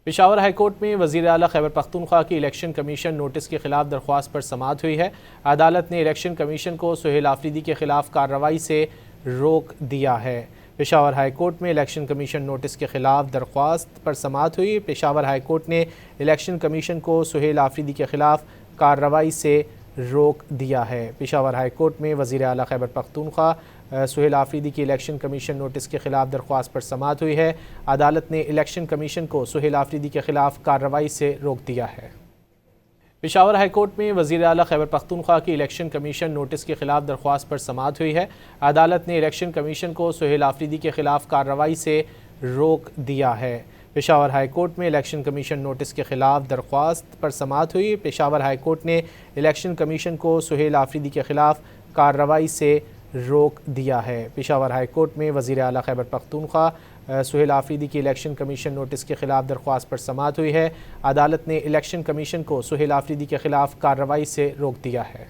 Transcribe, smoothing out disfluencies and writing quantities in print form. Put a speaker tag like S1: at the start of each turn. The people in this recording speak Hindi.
S1: पेशावर हाईकोर्ट में वज़ीर आला खैबर पख्तूनख्वा की इलेक्शन कमीशन नोटिस के खिलाफ दरख्वास्त पर समाअत हुई है। अदालत ने इलेक्शन कमीशन को सुहेल आफरीदी के खिलाफ कार्रवाई से रोक दिया है। पेशावर हाईकोर्ट में इलेक्शन कमीशन नोटिस के खिलाफ दरख्वास्त पर समाअत हुई। पेशावर हाईकोर्ट ने इलेक्शन कमीशन को सुहेल आफरीदी के खिलाफ कार्रवाई से रोक दिया है। पेशावर हाईकोर्ट में वज़ीर आला खैबर पख्तूनख्वा सुहेल आफरीदी की इलेक्शन कमीशन नोटिस के खिलाफ दरख्वास्त पर समाअत हुई है। अदालत ने इलेक्शन कमीशन को सुहेल आफरीदी के खिलाफ कार्रवाई से रोक दिया है। पेशावर हाईकोर्ट में वज़ीर आला खैबर पख्तूनख्वा की इलेक्शन कमीशन नोटिस के खिलाफ दरख्वास्त पर समाअत हुई है। अदालत ने इलेक्शन कमीशन को सुहेल आफरीदी के खिलाफ कार्रवाई से रोक दिया है। पेशावर हाईकोर्ट में इलेक्शन कमीशन नोटिस के खिलाफ दरख्वास्त पर समाअत हुई। पेशावर हाईकोर्ट ने इलेक्शन कमीशन को सुहेल आफरीदी के खिलाफ कार्रवाई से रोक दिया है। पेशावर हाईकोर्ट में वज़ीर आला खैबर पख्तूनख्वा सुहेल आफरीदी की इलेक्शन कमीशन नोटिस के खिलाफ दरख्वास्त पर समाअत हुई है। अदालत ने इलेक्शन कमीशन को सुहेल आफरीदी के खिलाफ कार्रवाई से रोक दिया है।